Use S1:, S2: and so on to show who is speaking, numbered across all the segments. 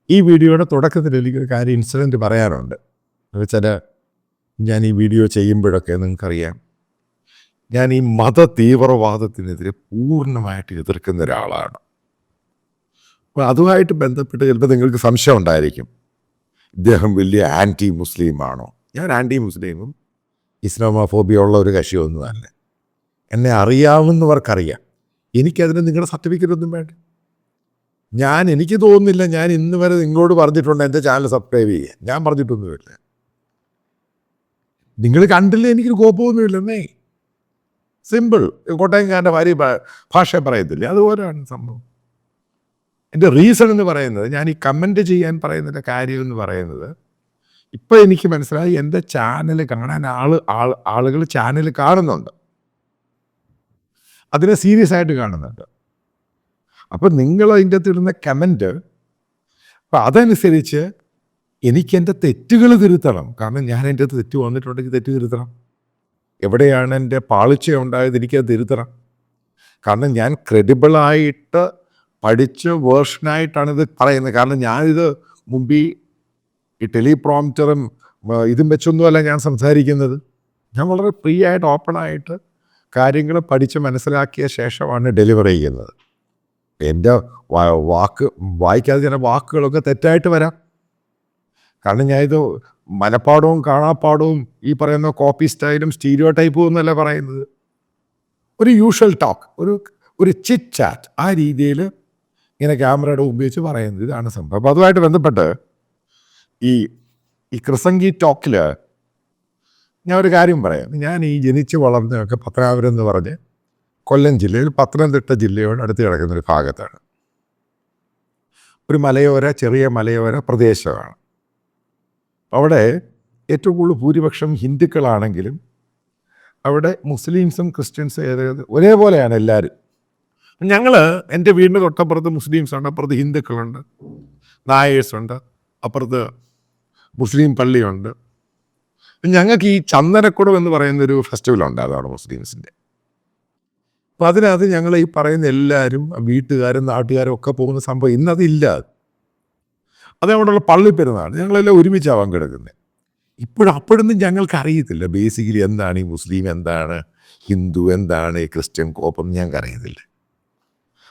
S1: ഈ വീഡിയോയുടെ തുടക്കത്തിൽ എനിക്കൊരു കാര്യം ഇൻസിഡൻറ്റ് പറയാനുണ്ട്. എന്ന് വെച്ചാൽ ഞാൻ ഈ വീഡിയോ ചെയ്യുമ്പോഴൊക്കെ നിങ്ങൾക്കറിയാം, ഞാൻ ഈ മത തീവ്രവാദത്തിനെതിരെ പൂർണ്ണമായിട്ട് എതിർക്കുന്ന ഒരാളാണ്. അപ്പോൾ അതുമായിട്ട് ബന്ധപ്പെട്ട് ചിലപ്പോൾ നിങ്ങൾക്ക് സംശയം ഉണ്ടായിരിക്കും, ഇദ്ദേഹം വലിയ ആൻറ്റി മുസ്ലിമാണോ? ഞാൻ ആൻറ്റി മുസ്ലിമും ഇസ്ലാമോഫോബിയ ഉള്ള ഒരു കക്ഷിയൊന്നുമല്ല. എന്നെ അറിയാവുന്നവർക്കറിയാം. എനിക്കതിന് നിങ്ങളുടെ സർട്ടിഫിക്കറ്റ് ഒന്നും വേണ്ട. എനിക്ക് തോന്നുന്നില്ല ഞാൻ ഇന്ന് വരെ നിങ്ങളോട് പറഞ്ഞിട്ടുണ്ട് എൻ്റെ ചാനൽ സബ്സ്ക്രൈബ് ചെയ്യുക. ഞാൻ പറഞ്ഞിട്ടൊന്നുമില്ല. നിങ്ങൾ കണ്ടില്ല, എനിക്കൊരു കോപ്പമൊന്നുമില്ലെന്നേ. സിമ്പിൾ. കോട്ടയംകാരൻ്റെ ഭാഷ പറയത്തില്ലേ, അതുപോലെയാണ് സംഭവം. എൻ്റെ റീസൺ എന്ന് പറയുന്നത്, ഞാൻ ഈ കമൻറ്റ് ചെയ്യാൻ പറയുന്നതിൻ്റെ കാര്യം എന്ന് പറയുന്നത്, ഇപ്പോൾ എനിക്ക് മനസ്സിലായി എൻ്റെ ചാനൽ കാണാൻ ആളുകൾ ചാനൽ കാണുന്നുണ്ട്, അതിനെ സീരിയസ് ആയിട്ട് കാണുന്നുണ്ട്. അപ്പം നിങ്ങൾ അതിൻ്റെ അകത്ത് ഇടുന്ന കമൻറ്റ്, അപ്പം അതനുസരിച്ച് എനിക്ക് എൻ്റെ തെറ്റുകൾ തിരുത്തണം. കാരണം ഞാൻ എൻ്റെ അകത്ത് തെറ്റ് വന്നിട്ടുണ്ടെങ്കിൽ തെറ്റ് തിരുത്തണം. എവിടെയാണ് എൻ്റെ പാളിച്ച ഉണ്ടായത് എനിക്കത് തിരുത്തണം. കാരണം ഞാൻ ക്രെഡിബിളായിട്ട് പഠിച്ച വേർഷനായിട്ടാണ് ഇത് പറയുന്നത്. കാരണം ഞാനിത് മുമ്പ് ഈ ടെലിപ്രോംപ്റ്ററും ഇതും വെച്ചൊന്നുമല്ല ഞാൻ സംസാരിക്കുന്നത്. ഞാൻ വളരെ ഫ്രീ ആയിട്ട് ഓപ്പണായിട്ട് കാര്യങ്ങൾ പഠിച്ച് മനസ്സിലാക്കിയ ശേഷമാണ് ഡെലിവർ ചെയ്യുന്നത്. എൻ്റെ വായിക്കാതെ ചില വാക്കുകളൊക്കെ തെറ്റായിട്ട് വരാം. കാരണം ഞാനിത് മനപ്പാടവും കാണാപ്പാടവും ഈ പറയുന്ന കോപ്പി സ്റ്റൈലും സ്റ്റീരിയോ ടൈപ്പും എന്നല്ല പറയുന്നത്. ഒരു യൂഷ്വൽ ടോക്ക്, ഒരു ചിറ്റ് ചാറ്റ്, ആ രീതിയിൽ ഇങ്ങനെ ക്യാമറയുടെ ഉപയോഗിച്ച് പറയുന്നത്, ഇതാണ് സംഭവം. അപ്പോൾ അതുമായിട്ട് ബന്ധപ്പെട്ട് ഈ ക്രിസംഗി ടോക്കിൽ ഞാൻ ഒരു കാര്യം പറയാം. ഞാൻ ഈ ജനിച്ച് വളർന്നതൊക്കെ പത്തനാപുരം എന്ന് പറഞ്ഞ് കൊല്ലം ജില്ലയിൽ പത്തനംതിട്ട ജില്ലയോട് അടുത്ത് കിടക്കുന്നൊരു ഭാഗത്താണ്. ഒരു ചെറിയ മലയോര പ്രദേശമാണ്. അവിടെ ഏറ്റവും കൂടുതൽ ഭൂരിപക്ഷം ഹിന്ദുക്കളാണെങ്കിലും അവിടെ മുസ്ലിംസും ക്രിസ്ത്യൻസും ഒരേപോലെയാണ് എല്ലാവരും. എൻ്റെ വീടിൻ്റെ തൊട്ടപ്പുറത്ത് മുസ്ലിംസുണ്ട്, അപ്പുറത്ത് ഹിന്ദുക്കളുണ്ട്, നായേഴ്സുണ്ട്, അപ്പുറത്ത് മുസ്ലിം പള്ളിയുണ്ട്. ഞങ്ങൾക്ക് ഈ ചന്ദനക്കുടം എന്ന് പറയുന്നൊരു ഫെസ്റ്റിവലുണ്ട്, അതാണ് മുസ്ലിംസിൻ്റെ. അപ്പോൾ അതിനകത്ത് ഞങ്ങൾ ഈ പറയുന്ന എല്ലാവരും വീട്ടുകാരും നാട്ടുകാരും ഒക്കെ പോകുന്ന സംഭവം ഇന്നതില്ല. അത് അവിടെയുള്ള പള്ളിപ്പെരുന്നാൾ ഞങ്ങളെല്ലാം ഒരുമിച്ചാണ് പങ്കെടുക്കുന്നത്. അപ്പോഴൊന്നും ഞങ്ങൾക്ക് അറിയത്തില്ല ബേസിക്കലി എന്താണ് ഈ മുസ്ലിം, എന്താണ് ഹിന്ദു, എന്താണ് ഈ ക്രിസ്ത്യൻ കോപ്പം, ഞങ്ങൾക്ക് അറിയത്തില്ല.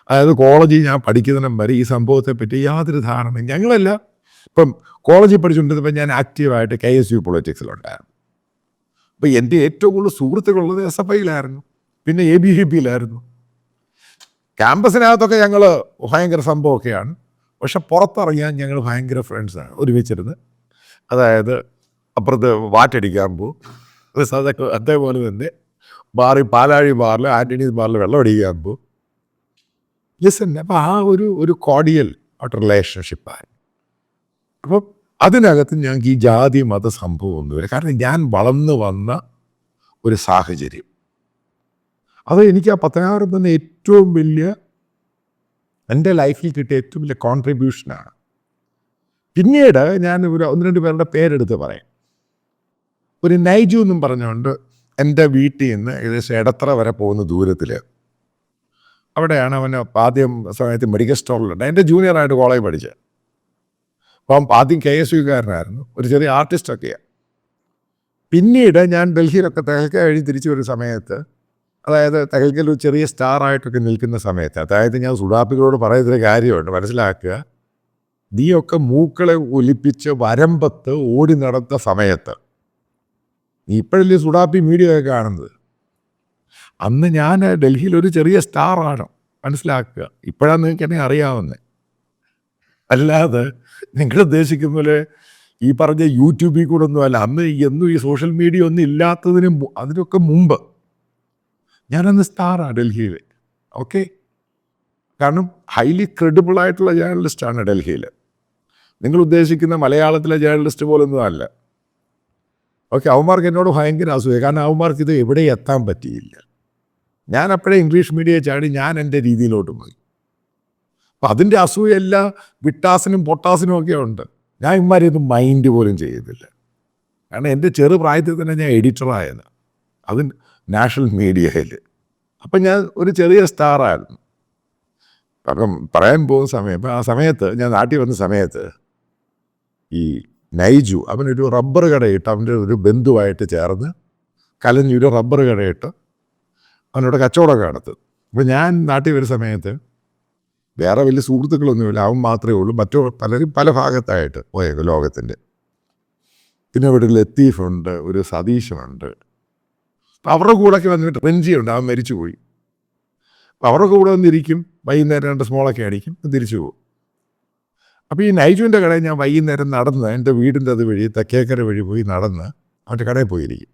S1: അതായത് കോളേജിൽ ഞാൻ പഠിക്കുന്നതിനും വരെ ഈ സംഭവത്തെപ്പറ്റി യാതൊരു ധാരണയും ഞങ്ങളെല്ലാം. ഇപ്പം കോളേജിൽ പഠിച്ചുകൊണ്ടിരുന്നപ്പോൾ ഞാൻ ആക്റ്റീവായിട്ട് KSU പൊളിറ്റിക്സിലുണ്ടായിരുന്നു. അപ്പോൾ എൻ്റെ ഏറ്റവും കൂടുതൽ സുഹൃത്തുക്കളുള്ളത് SFIയിലായിരുന്നു, പിന്നെ ABVPയിലായിരുന്നു. ക്യാമ്പസിനകത്തൊക്കെ ഞങ്ങൾ ഭയങ്കര സംഭവമൊക്കെയാണ്, പക്ഷെ പുറത്തിറങ്ങിയാൽ ഞങ്ങൾ ഭയങ്കര ഫ്രണ്ട്സാണ്, ഒരുമിച്ചിരുന്ന്. അതായത് അപ്പുറത്ത് വാറ്റടിക്കാൻ പോകും, അതേപോലെ തന്നെ പാലാഴി ബാറിൽ, ആൻ്റണീസ് ബാറിൽ വെള്ളം അടിക്കാൻ പോകും. അപ്പോൾ ആ ഒരു കോർഡിയൽ ആയിട്ട് റിലേഷൻഷിപ്പായി. അപ്പം അതിനകത്ത് ഞങ്ങൾക്ക് ഈ ജാതി മത സംഭവം ഒന്നുമില്ല. കാരണം ഞാൻ വളർന്നു വന്ന ഒരു സാഹചര്യം, അത് എനിക്ക് ആ പത്തനാപുരം തന്നെ ഏറ്റവും വലിയ, എൻ്റെ ലൈഫിൽ കിട്ടിയ ഏറ്റവും വലിയ കോൺട്രിബ്യൂഷനാണ്. പിന്നീട് ഞാൻ ഒന്ന് രണ്ട് പേരുടെ പേരെടുത്ത് പറയാം. ഒരു നൈജു എന്നും പറഞ്ഞുകൊണ്ട് എൻ്റെ വീട്ടിൽ നിന്ന് ഏകദേശം എടത്തറ വരെ പോകുന്ന ദൂരത്തിൽ, അവിടെയാണ് അവന് ആദ്യം സമയത്ത് മെഡിക്കൽ സ്റ്റോറിലുണ്ട്. എൻ്റെ ജൂനിയറായിട്ട് കോളേജ് പഠിച്ചത്. അപ്പം ആദ്യം KSUകാരനായിരുന്നു, ഒരു ചെറിയ ആർട്ടിസ്റ്റൊക്കെയാണ്. പിന്നീട് ഞാൻ ഡൽഹിയിലൊക്കെ തെഹൽക്ക കഴിഞ്ഞ് തിരിച്ചു വരുന്ന സമയത്ത്, അതായത് തെഹൽക്കയിൽ ഒരു ചെറിയ സ്റ്റാറായിട്ടൊക്കെ നിൽക്കുന്ന സമയത്ത്, അതായത് ഞാൻ സുഡാപ്പികളോട് പറയുന്നൊരു കാര്യമുണ്ട്, മനസ്സിലാക്കുക, നീയൊക്കെ മൂക്കളെ ഒലിപ്പിച്ച് വരമ്പത്ത് ഓടി നടന്ന സമയത്ത്, നീ ഇപ്പോഴല്ലേ സുഡാപ്പി മീഡിയ ഒക്കെ കാണുന്നത്, അന്ന് ഞാൻ ഡൽഹിയിൽ ഒരു ചെറിയ സ്റ്റാറാണ്, മനസ്സിലാക്കുക. ഇപ്പോഴാണ് നിങ്ങൾക്ക് എന്നെ അറിയാവുന്നത്. അല്ലാതെ നിങ്ങൾ ഉദ്ദേശിക്കുന്ന പോലെ ഈ പറഞ്ഞ യൂട്യൂബിൽ കൂടെ ഒന്നുമല്ല. അന്ന് എന്നും ഈ സോഷ്യൽ മീഡിയ ഒന്നും അതിനൊക്കെ മുമ്പ് ഞാനന്ന് സ്റ്റാറാണ് ഡൽഹിയിൽ. ഓക്കെ, കാരണം ഹൈലി ക്രെഡിബിൾ ആയിട്ടുള്ള ജേർണലിസ്റ്റാണ് ഡൽഹിയിൽ. നിങ്ങൾ ഉദ്ദേശിക്കുന്ന മലയാളത്തിലെ ജേർണലിസ്റ്റ് പോലൊന്നും അല്ല. ഓക്കെ, അവന്മാർക്ക് എന്നോട് ഭയങ്കര അസൂയ. കാരണം അവന്മാർക്ക് ഇത് എവിടെ എത്താൻ പറ്റിയില്ല. ഞാൻ അപ്പോഴേ ഇംഗ്ലീഷ് മീഡിയം ചാടി ഞാൻ എൻ്റെ രീതിയിലോട്ട് പോയി. അപ്പം അതിൻ്റെ അസൂയെല്ലാം വിട്ടാസിനും പൊട്ടാസിനും ഒക്കെ ഉണ്ട്. ഞാൻ ഇവന്മാരെയൊന്നും മൈൻഡ് പോലും ചെയ്തില്ല. കാരണം എൻ്റെ ചെറുപ്രായത്തിൽ തന്നെ ഞാൻ എഡിറ്ററായത്, അത് നാഷണൽ മീഡിയയിൽ. അപ്പം ഞാൻ ഒരു ചെറിയ സ്റ്റാറായിരുന്നു. അപ്പം പറയാൻ പോകുന്ന സമയം, അപ്പം ആ സമയത്ത് ഞാൻ നാട്ടിൽ വന്ന സമയത്ത് ഈ നൈജു അവനൊരു റബ്ബർ കടയിട്ട് അവൻ്റെ ഒരു ബന്ധുവായിട്ട് ചേർന്ന് കലഞ്ഞൊരു റബ്ബർ കടയിട്ട് അവനോട് കച്ചവടമൊക്കെ നടത്തും. അപ്പോൾ ഞാൻ നാട്ടിൽ വരുന്ന സമയത്ത് വേറെ വലിയ സുഹൃത്തുക്കളൊന്നുമില്ല, അവൻ മാത്രമേ ഉള്ളൂ. പലരും പല ഭാഗത്തായിട്ട് പോയേക്കും ലോകത്തിൻ്റെ. പിന്നെ ഇവിടെ ഒരു ലത്തീഫുണ്ട്, ഒരു സതീശനുണ്ട്. അപ്പം അവരുടെ കൂടെയൊക്കെ വന്നിട്ട് റെഞ്ചിയുണ്ട്, അവൻ മരിച്ചുപോയി. അപ്പം അവരുടെ കൂടെ വന്നിരിക്കും, വൈകുന്നേരം 2 സ്മോളൊക്കെ അടിക്കും, തിരിച്ചു പോകും. അപ്പോൾ ഈ നൈജുവിൻ്റെ കടയിൽ ഞാൻ വൈകുന്നേരം നടന്ന് എൻ്റെ വീടിൻ്റെ അതുവഴി തെക്കേക്കര വഴി പോയി നടന്ന് അവൻ്റെ കടയിൽ പോയിരിക്കും.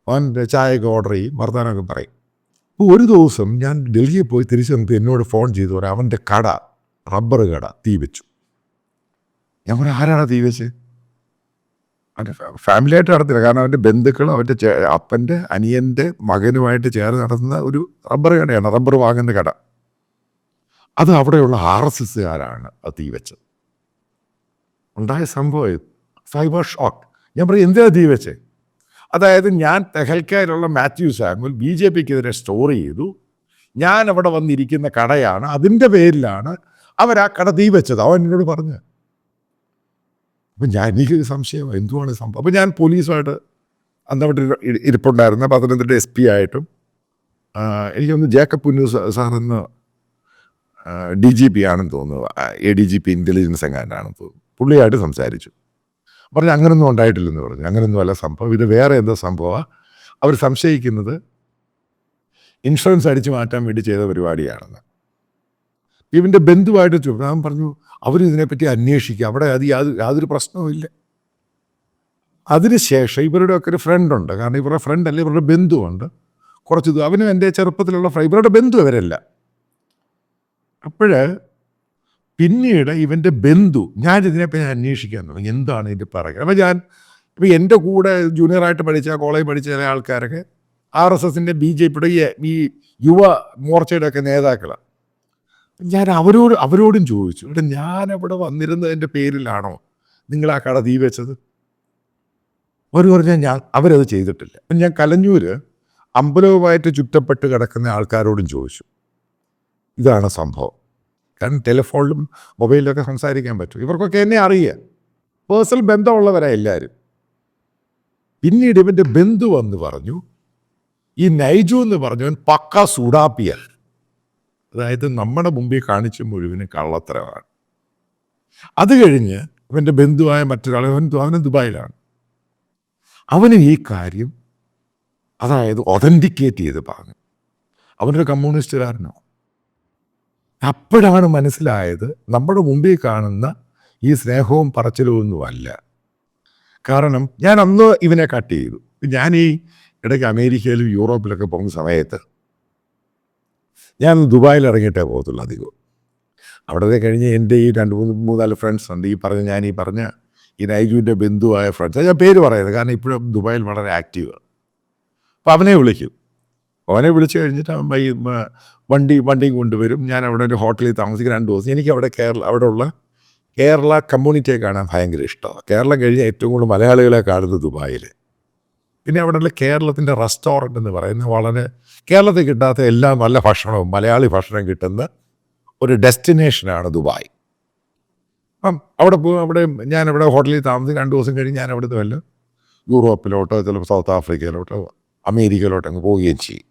S1: അവൻ്റെ ചായയൊക്കെ ഓർഡർ ചെയ്യും, വർത്തമാനമൊക്കെ പറയും. അപ്പോൾ ഒരു ദിവസം ഞാൻ ഡൽഹിയിൽ പോയി തിരിച്ചു വന്നിട്ട് എന്നോട് ഫോൺ ചെയ്തു പറയാം, അവൻ്റെ കട, റബ്ബർ കട തീ വെച്ചു. ഞാൻ പറയാം, ആരാണ് തീ വെച്ച്? അവൻ്റെ ഫാമിലിയായിട്ട് നടത്തില്ല, കാരണം അവൻ്റെ ബന്ധുക്കളും അവൻ്റെ അപ്പൻ്റെ അനിയൻ്റെ മകനുമായിട്ട് ചേർന്ന് നടത്തുന്ന ഒരു റബ്ബർ കടയാണ്, റബ്ബർ വാങ്ങുന്ന കട. അത് അവിടെയുള്ള RSSകാരാണ് അത് തീ വെച്ചത്. ഉണ്ടായ സംഭവം സൈബർ ഷോക്ക്. ഞാൻ പറയും, എന്തിനാ തീ വെച്ചേ? അതായത് ഞാൻ തെഹൽക്കയിലുള്ള മാത്യു സാമുൽ BJPക്കെതിരെ സ്റ്റോർ ചെയ്തു, ഞാൻ അവിടെ വന്നിരിക്കുന്ന കടയാണ്, അതിൻ്റെ പേരിലാണ് അവരാ കട തീ വെച്ചത്. അവൻ എന്നോട് പറഞ്ഞു. അപ്പം എനിക്ക് സംശയം, എന്തുവാണ് സംഭവം? അപ്പം ഞാൻ പോലീസുമായിട്ട് അന്നവിടെ ഇരിപ്പുണ്ടായിരുന്ന പത്തനംതിട്ട SP ആയിട്ടും എനിക്കൊന്ന് ജേക്കബ് പുന്നു സാറെന്ന് DGP ആണെന്ന് തോന്നുന്നു, ADGP ഇൻ്റലിജൻസ് എങ്ങാണ്ടാണെന്ന് തോന്നുന്നു, പുള്ളിയായിട്ട് സംസാരിച്ചു. പറഞ്ഞു അങ്ങനൊന്നും ഉണ്ടായിട്ടില്ലെന്ന് പറഞ്ഞു. അങ്ങനൊന്നും അല്ല സംഭവം, ഇത് വേറെ എന്തോ സംഭവമാണ്. അവർ സംശയിക്കുന്നത് ഇൻഷുറൻസ് അടിച്ചു മാറ്റാൻ വേണ്ടി ചെയ്ത പരിപാടിയാണെന്ന്. ഇവൻ്റെ ബന്ധുവായിട്ട് ഞാൻ പറഞ്ഞു, അവരിതിനെപ്പറ്റി അന്വേഷിക്കുക, അവിടെ അത് യാതൊരു പ്രശ്നവുമില്ല. അതിനുശേഷം ഇവരുടെയൊക്കെ ഒരു ഫ്രണ്ടുണ്ട്, കാരണം ഇവരുടെ ഫ്രണ്ടല്ല, ഇവരുടെ ബന്ധുവുണ്ട്. കുറച്ച് അവനും എൻ്റെ ചെറുപ്പത്തിലുള്ള ഇവരുടെ ബന്ധു അവരല്ല. അപ്പോഴ് പിന്നീട് ഇവൻ്റെ ബന്ധു, ഞാനിതിനെപ്പറ്റി അന്വേഷിക്കാൻ തുടങ്ങി, എന്താണ് ഇതിൻ്റെ പറയുക. അപ്പോൾ ഇപ്പോൾ എൻ്റെ കൂടെ ജൂനിയറായിട്ട് കോളേജ് പഠിച്ച ചില ആൾക്കാരൊക്കെ RSSൻ്റെ BJPയുടെ ഈ യുവ മോർച്ചയുടെ ഒക്കെ നേതാക്കളാണ്. ഞാൻ അവരോടും ചോദിച്ചു, ഇവിടെ ഞാനവിടെ വന്നിരുന്നതിൻ്റെ പേരിലാണോ നിങ്ങൾ ആ കട തീ വെച്ചത്? അവർ പറഞ്ഞാൽ അവരത് ചെയ്തിട്ടില്ല. അപ്പം ഞാൻ കലഞ്ഞൂർ അമ്പലവുമായിട്ട് ചുറ്റപ്പെട്ട് കിടക്കുന്ന ആൾക്കാരോടും ചോദിച്ചു, ഇതാണ് സംഭവം. കാരണം ടെലിഫോണിലും മൊബൈലിലൊക്കെ സംസാരിക്കാൻ പറ്റും, ഇവർക്കൊക്കെ എന്നെ അറിയാം, പേഴ്സണൽ ബന്ധമുള്ളവരാ എല്ലാവരും. പിന്നീട് ഇവൻ്റെ ബന്ധു വന്ന് പറഞ്ഞു, ഈ നൈജു എന്ന് പറഞ്ഞവൻ പക്ക സുഡാപ്പിയ, അതായത് നമ്മുടെ മുമ്പിൽ കാണിച്ച മുഴുവന് കള്ളത്തരമാണ്. അത് കഴിഞ്ഞ് ഇവൻ്റെ ബന്ധുവായ മറ്റൊരാൾ, അവൻ ദുബായിലാണ്, അവന് ഈ കാര്യം അതായത് ഒതൻറ്റിക്കേറ്റ് ചെയ്ത് പറഞ്ഞു, അവനൊരു കമ്മ്യൂണിസ്റ്റുകാരനോ. അപ്പോഴാണ് മനസ്സിലായത് നമ്മുടെ മുമ്പിൽ കാണുന്ന ഈ സ്നേഹവും പറച്ചിലൊന്നുമല്ല. കാരണം ഞാൻ അന്ന് ഇവനെ കട്ട് ചെയ്തു. ഞാൻ ഈ ഇടയ്ക്ക് അമേരിക്കയിലും യൂറോപ്പിലൊക്കെ പോകുന്ന സമയത്ത് ഞാൻ ദുബായിൽ ഇറങ്ങിയിട്ടേ പോകത്തുള്ളൂ അധികം. അവിടെ കഴിഞ്ഞ് എൻ്റെ ഈ 2-3-4 ഫ്രണ്ട്സ് ഉണ്ട്, ഈ പറഞ്ഞ ഈ നൈജുവിൻ്റെ ബന്ധുവായ ഫ്രണ്ട്സ്. ഞാൻ പേര് പറയുന്നത് കാരണം ഇപ്പോഴും ദുബായിൽ വളരെ ആക്റ്റീവാണ്. അപ്പോൾ അവനെ വിളിക്കും, അവനെ വിളിച്ചു കഴിഞ്ഞിട്ട് അവൻ വണ്ടി കൊണ്ടുവരും. ഞാൻ അവിടെ ഒരു ഹോട്ടലിൽ താമസിക്കും 2 ദിവസം. എനിക്ക് അവിടെ അവിടെയുള്ള കേരള കമ്മ്യൂണിറ്റിയെ കാണാൻ ഭയങ്കര ഇഷ്ടമാണ്. കേരളം കഴിഞ്ഞാൽ ഏറ്റവും കൂടുതൽ മലയാളികളെ കാണുന്നത് ദുബായിൽ. പിന്നെ അവിടെയുള്ള കേരളത്തിൻ്റെ റെസ്റ്റോറൻറ്റ് എന്ന് പറയുന്നത് വളരെ കേരളത്തിൽ കിട്ടാത്ത എല്ലാ നല്ല ഭക്ഷണവും മലയാളി ഭക്ഷണം കിട്ടുന്ന ഒരു ഡെസ്റ്റിനേഷനാണ് ദുബായ്. അപ്പം അവിടെ ഞാനവിടെ ഹോട്ടലിൽ താമസിക്കും 2 ദിവസം കഴിഞ്ഞ് ഞാൻ അവിടുത്തെ വല്ല യൂറോപ്പിലോട്ടോ ചിലപ്പോൾ സൗത്ത് ആഫ്രിക്കയിലോട്ടോ അമേരിക്കയിലോട്ടോ അങ്ങ് പോവുകയും ചെയ്യും.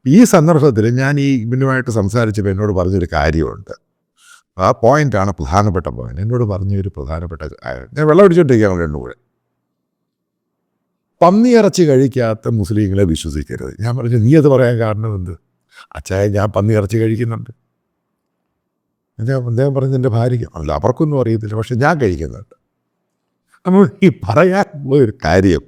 S1: ഈ സന്ദർഭത്തിൽ ഞാൻ ഈ ഇവനുമായിട്ട് സംസാരിച്ചപ്പോൾ എന്നോട് പറഞ്ഞൊരു കാര്യമുണ്ട്. ആ പോയിൻ്റാണ് പ്രധാനപ്പെട്ട പോയിന്റ്. എന്നോട് പറഞ്ഞൊരു പ്രധാനപ്പെട്ട കാര്യം, ഞാൻ വെള്ളം അടിച്ചോണ്ടിരിക്കുകയാണ് രണ്ടും കൂടെ. പന്നിയിറച്ചി കഴിക്കാത്ത മുസ്ലിങ്ങളെ വിശ്വസിക്കരുത്. ഞാൻ പറഞ്ഞു, നീ അത് പറയാൻ കാരണം എന്ത്? അച്ചായ ഞാൻ പന്നിയിറച്ചി കഴിക്കുന്നുണ്ട്. അദ്ദേഹം പറഞ്ഞ് എൻ്റെ ഭാര്യയ്ക്ക് അല്ല അവർക്കൊന്നും അറിയത്തില്ല, പക്ഷെ ഞാൻ കഴിക്കുന്നുണ്ട്. അപ്പോൾ ഈ പറയാൻ ഒരു കാര്യം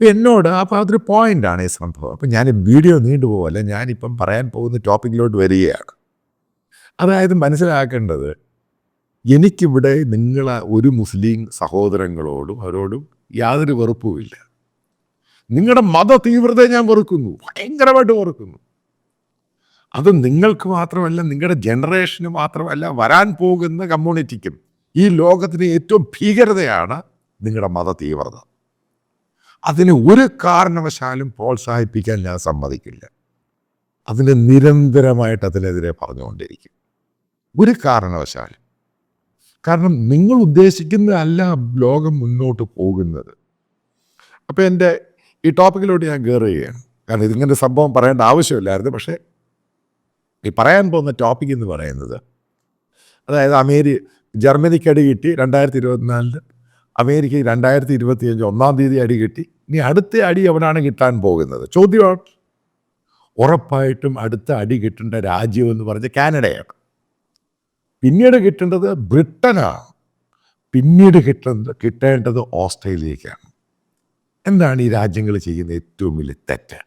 S1: എന്നോട്, അപ്പോൾ അതൊരു പോയിൻ്റാണ് ഈ സംഭവം. അപ്പം ഞാൻ വീഡിയോ നീണ്ടുപോകല്ല, ഞാനിപ്പം പറയാൻ പോകുന്ന ടോപ്പിക്കിലോട്ട് വരികയാണ്. അതായത് മനസ്സിലാക്കേണ്ടത്, എനിക്കിവിടെ ഒരു മുസ്ലിം സഹോദരങ്ങളോടും അവരോടും യാതൊരു വെറുപ്പുമില്ല. നിങ്ങളുടെ മത തീവ്രതയെ ഞാൻ വെറുക്കുന്നു, ഭയങ്കരമായിട്ട് വെറുക്കുന്നു. അത് നിങ്ങൾക്ക് മാത്രമല്ല, നിങ്ങളുടെ ജനറേഷന് മാത്രമല്ല, വരാൻ പോകുന്ന കമ്മ്യൂണിറ്റിക്കും ഈ ലോകത്തിന് ഏറ്റവും ഭീകരതയാണ് നിങ്ങളുടെ മത തീവ്രത. അതിനെ ഒരു കാരണവശാലും പ്രോത്സാഹിപ്പിക്കാൻ ഞാൻ സമ്മതിക്കില്ല. അതിനെ നിരന്തരമായിട്ട് അതിനെതിരെ പറഞ്ഞുകൊണ്ടിരിക്കും. ഒരു കാരണവശാലും കാരണം നിങ്ങൾ ഉദ്ദേശിക്കുന്നതല്ല ലോകം മുന്നോട്ട് പോകുന്നത്. അപ്പോൾ എൻ്റെ ഈ ടോപ്പിക്കിലോട്ട് ഞാൻ കയറുകയാണ്. കാരണം ഇതിങ്ങനെ സംഭവം പറയേണ്ട ആവശ്യമില്ലായിരുന്നു. പക്ഷേ ഈ പറയാൻ പോകുന്ന ടോപ്പിക് എന്ന് പറയുന്നത്, അതായത് ജർമ്മനിക്ക് അടി കിട്ടി 2024, അമേരിക്കയ്ക്ക് 2025 1-ാം തീയതി അടി കിട്ടി. ഇനി അടുത്ത അടി എവിടെയാണ് കിട്ടാൻ പോകുന്നത്? ചോദ്യമാണ്. ഉറപ്പായിട്ടും അടുത്ത അടി കിട്ടേണ്ട രാജ്യം എന്ന് പറഞ്ഞ് കാനഡയാണ്. പിന്നീട് കിട്ടേണ്ടത് ബ്രിട്ടനാണ്. പിന്നീട് കിട്ടേണ്ടത് ഓസ്ട്രേലിയക്കാണ്. എന്താണ് ഈ രാജ്യങ്ങൾ ചെയ്യുന്ന ഏറ്റവും വലിയ തെറ്റ്?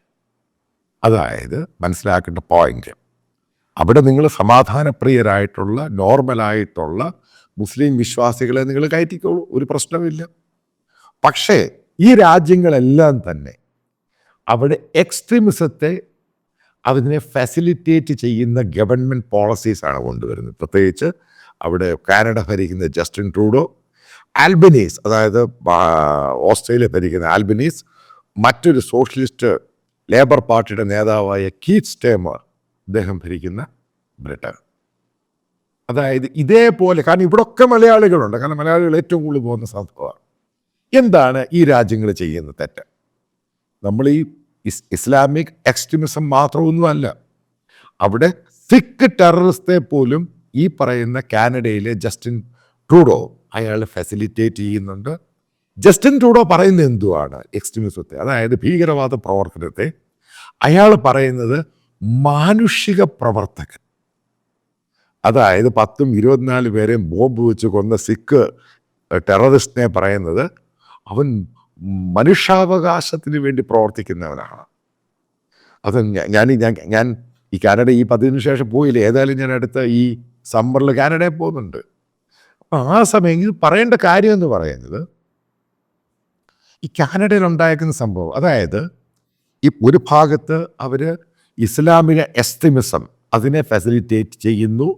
S1: അതായത് മനസ്സിലാക്കേണ്ട പോയിന്റ്, അവിടെ നിങ്ങൾ സമാധാനപ്രിയരായിട്ടുള്ള നോർമലായിട്ടുള്ള മുസ്ലിം വിശ്വാസികളെ നിങ്ങൾ കയറ്റിക്കോളൂ, ഒരു പ്രശ്നമില്ല. പക്ഷേ ഈ രാജ്യങ്ങളെല്ലാം തന്നെ അവിടെ എക്സ്ട്രീമിസത്തെ അതിനെ ഫെസിലിറ്റേറ്റ് ചെയ്യുന്ന ഗവൺമെൻറ് പോളിസീസാണ് കൊണ്ടുവരുന്നത്. പ്രത്യേകിച്ച് അവിടെ കാനഡ ഭരിക്കുന്ന ജസ്റ്റിൻ ട്രൂഡോ, ആൽബനീസ്, അതായത് ഓസ്ട്രേലിയ ഭരിക്കുന്ന ആൽബനീസ്, മറ്റൊരു സോഷ്യലിസ്റ്റ് ലേബർ പാർട്ടിയുടെ നേതാവായ കീത്ത് സ്റ്റേമർ, അദ്ദേഹം ഭരിക്കുന്ന ബ്രിട്ടൻ. അതായത് ഇതേപോലെ, കാരണം ഇവിടൊക്കെ മലയാളികളുണ്ട്, കാരണം മലയാളികൾ ഏറ്റവും കൂടുതൽ പോകുന്ന സംഭവമാണ്. എന്താണ് ഈ രാജ്യങ്ങൾ ചെയ്യുന്ന തെറ്റ്? നമ്മൾ ഈ ഇസ്ലാമിക് എക്സ്ട്രീമിസം മാത്രമൊന്നുമല്ല, അവിടെ സിഖ് ടെററിസ്റ്റെ പോലും ഈ പറയുന്ന കാനഡയിലെ ജസ്റ്റിൻ ട്രൂഡോ അയാൾ ഫെസിലിറ്റേറ്റ് ചെയ്യുന്നുണ്ട്. ജസ്റ്റിൻ ട്രൂഡോ പറയുന്നത് എന്തുവാണ്? എക്സ്ട്രീമിസത്തെ, അതായത് ഭീകരവാദ പ്രവർത്തനത്തെ അയാൾ പറയുന്നത് മാനുഷിക പ്രവർത്തകൻ. അതായത് 10-24 പേരെയും ബോംബ് വെച്ച് കൊന്ന സിഖ് ടെററിസ്റ്റിനെ പറയുന്നത് അവൻ മനുഷ്യാവകാശത്തിന് വേണ്ടി പ്രവർത്തിക്കുന്നവനാണ്. അത് ഞാൻ ഈ കാനഡ ഈ 10 ശേഷം പോയില്ല. ഏതായാലും ഞാൻ അടുത്ത ഈ സമ്മറിൽ കാനഡയിൽ പോകുന്നുണ്ട്. അപ്പം ആ സമയം ഇത് പറയേണ്ട കാര്യം എന്ന് പറയുന്നത്, ഈ കാനഡയിൽ ഉണ്ടായിരിക്കുന്ന സംഭവം, അതായത് ഈ ഒരു ഭാഗത്ത് അവർ ഇസ്ലാമിക എക്സ്ട്രീമിസം അതിനെ ഫെസിലിറ്റേറ്റ് ചെയ്യുന്നു,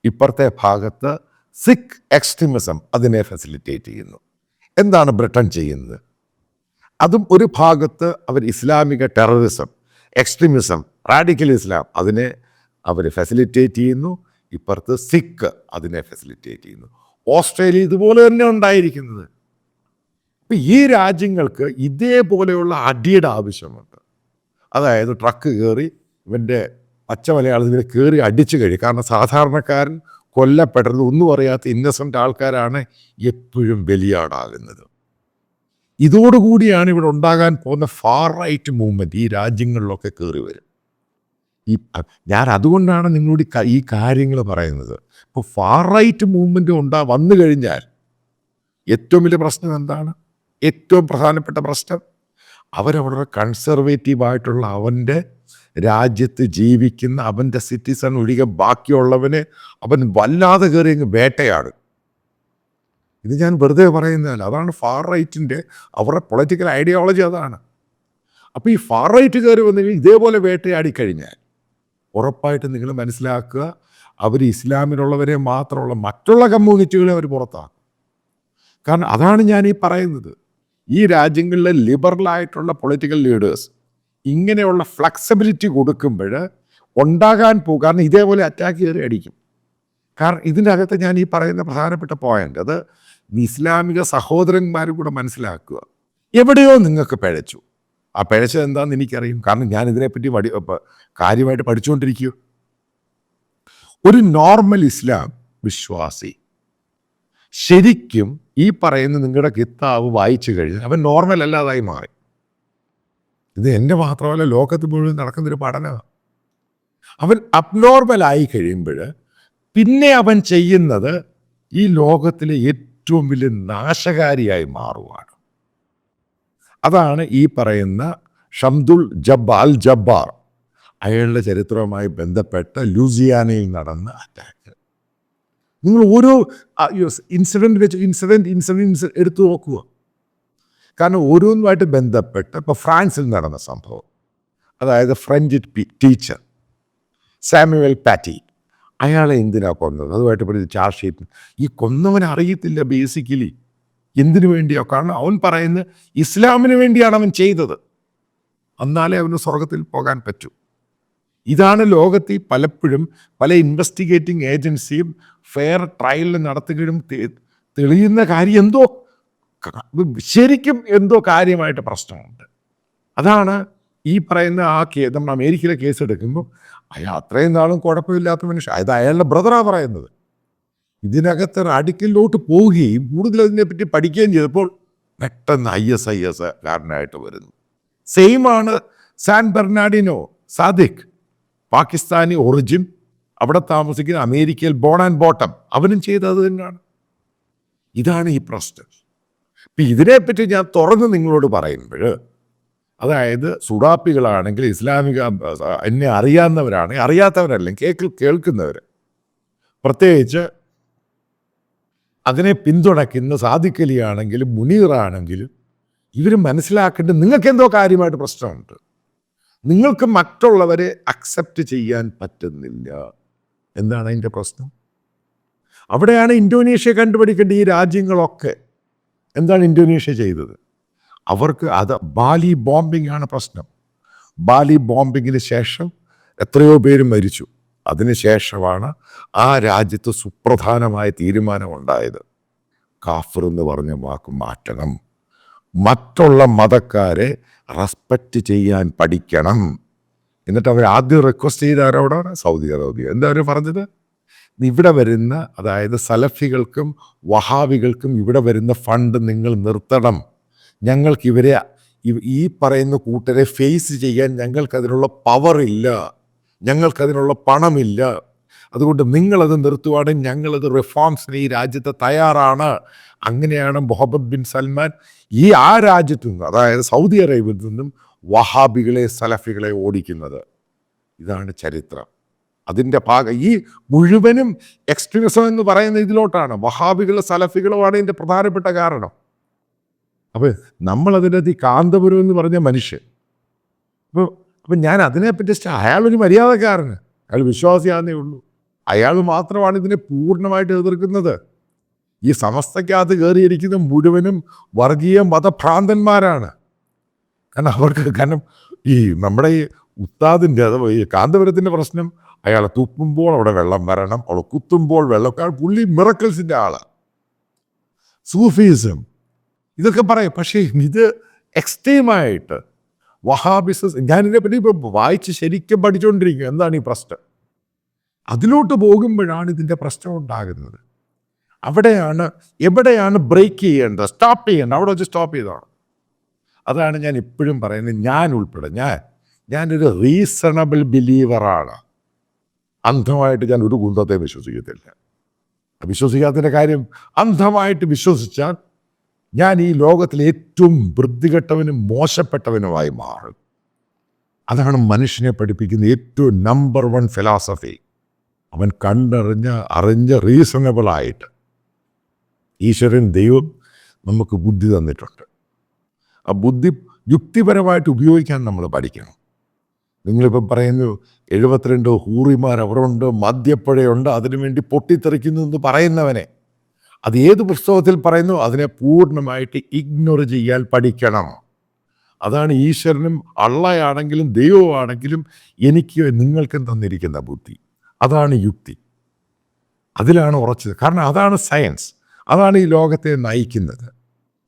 S1: ഇപ്പുറത്തെ ഭാഗത്ത് സിഖ് എക്സ്ട്രീമിസം അതിനെ ഫെസിലിറ്റേറ്റ് ചെയ്യുന്നു. എന്താണ് ബ്രിട്ടൻ ചെയ്യുന്നത്? അതും ഒരു ഭാഗത്ത് അവർ ഇസ്ലാമിക ടെററിസം, എക്സ്ട്രീമിസം, റാഡിക്കൽ ഇസ്ലാം അതിനെ അവർ ഫെസിലിറ്റേറ്റ് ചെയ്യുന്നു, ഇപ്പുറത്ത് സിഖ് അതിനെ ഫെസിലിറ്റേറ്റ് ചെയ്യുന്നു. ഓസ്ട്രേലിയ ഇതുപോലെ തന്നെ ഉണ്ടായിരിക്കുന്നത്. അപ്പം ഈ രാജ്യങ്ങൾക്ക് ഇതേപോലെയുള്ള അടിയുടെ ആവശ്യമുണ്ട്. അതായത് ട്രക്ക് കയറി ഇവൻ്റെ പച്ച മലയാളത്തിൽ കയറി അടിച്ചു കഴിയും. കാരണം സാധാരണക്കാരൻ കൊല്ലപ്പെടുന്നത് ഒന്നും അറിയാത്ത ഇന്നസെൻ്റ് ആൾക്കാരാണ് എപ്പോഴും ബലിയാടാകുന്നത്. ഇതോടുകൂടിയാണ് ഇവിടെ ഉണ്ടാകാൻ പോകുന്ന ഫാർ റൈറ്റ് മൂവ്മെൻറ്റ് ഈ രാജ്യങ്ങളിലൊക്കെ കയറി വരും. ഞാൻ അതുകൊണ്ടാണ് നിങ്ങളോട് ഈ കാര്യങ്ങൾ പറയുന്നത്. ഇപ്പോൾ ഫാർ റൈറ്റ് മൂവ്മെൻറ്റ് വന്നു കഴിഞ്ഞാൽ ഏറ്റവും വലിയ പ്രശ്നം എന്താണ്? ഏറ്റവും പ്രധാനപ്പെട്ട പ്രശ്നം, അവരവിടെ കൺസർവേറ്റീവായിട്ടുള്ള അവൻ്റെ രാജ്യത്ത് ജീവിക്കുന്ന അവൻ്റെ സിറ്റിസൺ ഒഴികെ ബാക്കിയുള്ളവനെ അവൻ വല്ലാതെ കയറി അങ്ങ് വേട്ടയാണ്. ഇത് ഞാൻ വെറുതെ പറയുന്നതല്ല, അതാണ് ഫാർ റൈറ്റിൻ്റെ അവരുടെ പൊളിറ്റിക്കൽ ഐഡിയോളജി അതാണ്. അപ്പോൾ ഈ ഫാർ റൈറ്റ് കയറി വന്നു ഇതേപോലെ വേട്ടയാടിക്കഴിഞ്ഞാൽ ഉറപ്പായിട്ട് നിങ്ങൾ മനസ്സിലാക്കുക, അവർ ഇസ്ലാമിലുള്ളവരെ മാത്രമുള്ള മറ്റുള്ള കമ്മ്യൂണിറ്റികളെ അവർ പുറത്താക്കും. കാരണം അതാണ് ഞാൻ ഈ പറയുന്നത്, ഈ രാജ്യങ്ങളിലെ ലിബറലായിട്ടുള്ള പൊളിറ്റിക്കൽ ലീഡേഴ്സ് ഇങ്ങനെയുള്ള ഫ്ലെക്സിബിലിറ്റി കൊടുക്കുമ്പോൾ ഉണ്ടാകാൻ പോകും. കാരണം ഇതേപോലെ അറ്റാക്ക് കയറി അടിക്കും. കാരണം ഇതിൻ്റെ അകത്ത് ഞാൻ ഈ പറയുന്ന പ്രധാനപ്പെട്ട പോയിന്റ്, അത് ഇസ്ലാമിക സഹോദരന്മാരും കൂടെ മനസ്സിലാക്കുക. എവിടെയോ നിങ്ങൾക്ക് പിഴച്ചു. ആ പിഴച്ചത് എന്താണെന്ന് എനിക്കറിയും, കാരണം ഞാൻ ഇതിനെപ്പറ്റി കാര്യമായിട്ട് പഠിച്ചുകൊണ്ടിരിക്കുക. ഒരു നോർമൽ ഇസ്ലാം വിശ്വാസി ശരിക്കും ഈ പറയുന്ന നിങ്ങളുടെ കിതാബ് വായിച്ചു കഴിഞ്ഞാൽ അവൻ നോർമൽ അല്ലാതായി മാറി. ഇത് എൻ്റെ മാത്രമല്ല, ലോകത്ത് മുഴുവൻ നടക്കുന്നൊരു പഠനമാണ്. അവൻ അബ്നോർമലായി കഴിയുമ്പോൾ പിന്നെ അവൻ ചെയ്യുന്നത് ഈ ലോകത്തിലെ ഏറ്റവും വലിയ നാശകാരിയായി മാറുവാണ്. അതാണ് ഈ പറയുന്ന ഷംദുൽ അൽ ജബ്ബാർ, അയാളുടെ ചരിത്രവുമായി ബന്ധപ്പെട്ട ലൂസിയാനയിൽ നടന്ന അറ്റാക്ക്. നിങ്ങൾ ഓരോ ഇൻസിഡൻറ്റ് എടുത്തു നോക്കുക. കാരണം ഓരോന്നുമായിട്ട് ബന്ധപ്പെട്ട് ഇപ്പോൾ ഫ്രാൻസിൽ നടന്ന സംഭവം, അതായത് ഫ്രഞ്ച് ടീച്ചർ സാമുവൽ പാറ്റി, അയാളെ എന്തിനാണ് കൊന്നത്? അതുമായിട്ട് പഠിച്ച ചാർജ് ഷീറ്റ്. ഈ കൊന്നവനെ അറിയത്തില്ല ബേസിക്കലി എന്തിനു വേണ്ടിയോ. കാരണം അവൻ പറയുന്നത് ഇസ്ലാമിന് വേണ്ടിയാണ് അവൻ ചെയ്തത്, എന്നാലേ അവന് സ്വർഗത്തിൽ പോകാൻ പറ്റൂ. ഇതാണ് ലോകത്തിൽ പലപ്പോഴും പല ഇൻവെസ്റ്റിഗേറ്റിംഗ് ഏജൻസിയും ഫെയർ ട്രയൽ നടത്തുകയും തെളിയുന്ന കാര്യം എന്തോ ശരിക്കും എന്തോ കാര്യമായിട്ട് പ്രശ്നമുണ്ട്. അതാണ് ഈ പറയുന്ന നമ്മൾ അമേരിക്കയിലെ കേസ് എടുക്കുമ്പോൾ അയാൾ അത്രയും നാളും കുഴപ്പമില്ലാത്ത മനുഷ്യൻ, അത് അയാളുടെ ബ്രദറാണ് പറയുന്നത്. ഇതിനകത്ത് റാഡിക്കലിലോട്ട് പോവുകയും കൂടുതൽ അതിനെപ്പറ്റി പഠിക്കുകയും ചെയ്തപ്പോൾ പെട്ടെന്ന് IS കാരനായിട്ട് വരുന്നു. സെയിമാണ് San Bernardino Sadiq, Pakistani origin, അവിടെ താമസിക്കുന്ന അമേരിക്കയിൽ ബോൺ ആൻഡ് ബോട്ടം, അവനും ചെയ്തത് തന്നെയാണ്. ഇതാണ് ഈ പ്രശ്നം. ഇപ്പം ഇതിനെപ്പറ്റി ഞാൻ തുറന്ന് നിങ്ങളോട് പറയുമ്പോൾ, അതായത് സുഡാപ്പികളാണെങ്കിൽ ഇസ്ലാമിക എന്നെ അറിയാവുന്നവരാണെങ്കിൽ അറിയാത്തവരല്ലെങ്കിൽ കേൾക്കുന്നവർ, പ്രത്യേകിച്ച് അതിനെ പിന്തുണയ്ക്കുന്ന സാദിഖലിയാണെങ്കിലും മുനീറാണെങ്കിലും ഇവർ മനസ്സിലാക്കേണ്ടത് നിങ്ങൾക്ക് എന്തോ കാര്യമായിട്ട് പ്രശ്നമുണ്ട്. നിങ്ങൾക്ക് മറ്റുള്ളവരെ അക്സെപ്റ്റ് ചെയ്യാൻ പറ്റുന്നില്ല. എന്താണ് അതിൻ്റെ പ്രശ്നം? അവിടെയാണ് ഇന്തോനേഷ്യ കണ്ടുപിടിക്കേണ്ട. ഈ രാജ്യങ്ങളൊക്കെ എന്താണ് ഇന്തോനേഷ്യ ചെയ്തത്? അവർക്ക് ബാലി ബോംബിംഗ് ആണ് പ്രശ്നം. ബാലി ബോംബിങ്ങിന് ശേഷം എത്രയോ പേര് മരിച്ചു. അതിനുശേഷമാണ് ആ രാജ്യത്ത് സുപ്രധാനമായ തീരുമാനമുണ്ടായത്. കാഫിർ എന്ന് പറഞ്ഞ വാക്ക് മാറ്റണം, മറ്റുള്ള മതക്കാരെ റെസ്പെക്റ്റ് ചെയ്യാൻ പഠിക്കണം. എന്നിട്ട് അവർ ആദ്യം റിക്വസ്റ്റ് ചെയ്ത ആരോടാണ്? Saudi Arabia. എന്താ അവർ പറഞ്ഞത്? ഇവിടെ വരുന്ന, അതായത് സലഫികൾക്കും വഹാബികൾക്കും ഇവിടെ വരുന്ന ഫണ്ട് നിങ്ങൾ നിർത്തണം. ഞങ്ങൾക്ക് ഈ പറയുന്ന കൂട്ടരെ ഫേസ് ചെയ്യാൻ ഞങ്ങൾക്കതിനുള്ള പവറില്ല, ഞങ്ങൾക്കതിനുള്ള പണമില്ല. അതുകൊണ്ട് നിങ്ങളത് നിർത്തുവാണെങ്കിൽ ഞങ്ങളത് റിഫോംസിന് ഈ രാജ്യത്ത് തയ്യാറാണ്. അങ്ങനെയാണ് മുഹമ്മദ് ബിൻ സൽമാൻ ആ രാജ്യത്തു നിന്ന്, അതായത് സൗദി അറേബ്യയിൽ നിന്നും വഹാബികളെ സലഫികളെ ഓടിക്കുന്നത്. ഇതാണ് ചരിത്രം. അതിൻ്റെ ഈ മുഴുവനും എക്സ്ട്രീമിസം എന്ന് പറയുന്ന ഇതിലോട്ടാണ്. വഹാബികളും സലഫികളുമാണ് ഇതിൻ്റെ പ്രധാനപ്പെട്ട കാരണം. അപ്പോൾ നമ്മളതിനകത്ത് ഈ കാന്തപുരം എന്ന് പറഞ്ഞ മനുഷ്യൻ, അപ്പം ഞാൻ അതിനെപ്പറ്റി അയാളൊരു മര്യാദക്കാരന്, അയാൾ വിശ്വാസിയാണെന്നേ ഉള്ളൂ. അയാൾ മാത്രമാണ് ഇതിനെ പൂർണ്ണമായിട്ട് എതിർക്കുന്നത്. ഈ സമസ്തയ്ക്കകത്ത് കയറിയിരിക്കുന്ന മുഴുവനും വർഗീയ മതഭ്രാന്തന്മാരാണ്. കാരണം ഈ നമ്മുടെ ഈ ഉസ്താദിൻ്റെ, അഥവാ ഈ കാന്തപുരത്തിൻ്റെ പ്രശ്നം, അയാളെ തുപ്പുമ്പോൾ അവിടെ വെള്ളം വരണം, അവളെ കുത്തുമ്പോൾ വെള്ളം, പുള്ളി മിറക്കിൾസിൻ്റെ ആളാണ്. സൂഫിസം ഇതൊക്കെ പറയും. പക്ഷേ ഇത് എക്സ്ട്രീമായിട്ട് വഹാബിസം, ഞാനിതിനെപ്പറ്റി ഇപ്പോൾ വായിച്ച് ശരിക്കും പഠിച്ചുകൊണ്ടിരിക്കുക. എന്താണ് ഈ പ്രശ്നം? അതിലോട്ട് പോകുമ്പോഴാണ് ഇതിൻ്റെ പ്രശ്നം ഉണ്ടാകുന്നത്. എവിടെയാണ് ബ്രേക്ക് ചെയ്യേണ്ടത്, സ്റ്റോപ്പ് ചെയ്യേണ്ടത്, അവിടെ വെച്ച് സ്റ്റോപ്പ് ചെയ്തതാണ്. അതാണ് ഞാൻ ഇപ്പോഴും പറയുന്നത്. ഞാൻ ഉൾപ്പെടെ ഞാനൊരു റീസണബിൾ ബിലീവറാണ്. അന്ധമായിട്ട് ഞാൻ ഒരു കുന്തത്തെ വിശ്വസിക്കത്തില്ല. വിശ്വസിക്കാത്തതിൻ്റെ കാര്യം, അന്ധമായിട്ട് വിശ്വസിച്ചാൽ ഞാൻ ഈ ലോകത്തിലെ ഏറ്റവും വൃത്തികെട്ടവനും മോശപ്പെട്ടവനുമായി മാറും. അതാണ് മനുഷ്യനെ പഠിപ്പിക്കുന്ന ഏറ്റവും നമ്പർ 1 ഫിലോസഫി. അവൻ അറിഞ്ഞ് റീസണബിളായിട്ട്. ഈശ്വരൻ, ദൈവം നമുക്ക് ബുദ്ധി തന്നിട്ടുണ്ട്. ആ ബുദ്ധി യുക്തിപരമായിട്ട് ഉപയോഗിക്കാൻ നമ്മൾ പഠിക്കണം. നിങ്ങളിപ്പം പറയുന്നു 72 ഹൂറിമാർ അവരുണ്ട്, മദ്യപ്പുഴയുണ്ട്, അതിനുവേണ്ടി പൊട്ടിത്തെറിക്കുന്നു എന്ന് പറയുന്നവനെ, അത് ഏത് പുസ്തകത്തിൽ പറയുന്നു? അതിനെ പൂർണ്ണമായിട്ട് ഇഗ്നോർ ചെയ്യാൻ പഠിക്കണം. അതാണ് ഈശ്വരനും അള്ളയാണെങ്കിലും ദൈവമാണെങ്കിലും നിങ്ങൾക്കും തന്നിരിക്കുന്ന ബുദ്ധി. അതാണ് യുക്തി. അതിലാണ് ഉറച്ചത്. കാരണം അതാണ് സയൻസ്. അതാണ് ഈ ലോകത്തെ നയിക്കുന്നത്.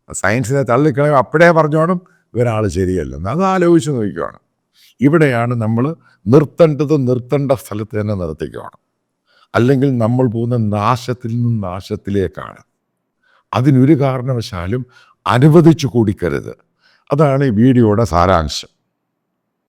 S1: സയൻസിനെ തള്ളിക്കളയും, അപ്പോഴേ പറഞ്ഞോണം ഇവരാൾ ശരിയല്ലെന്ന്. അത് ആലോചിച്ച് നോക്കുകയാണ്. ഇവിടെയാണ് നമ്മൾ നിർത്തേണ്ട സ്ഥലത്ത് തന്നെ നിർത്തിക്കുകയാണ്. അല്ലെങ്കിൽ നമ്മൾ പോകുന്ന നാശത്തിൽ നിന്നും നാശത്തിലേക്കാണ്. അതിനൊരു കാരണവശാലും അനുവദിച്ചു കൊടുക്കരുത്. അതാണ് ഈ വീഡിയോയുടെ സാരാംശം.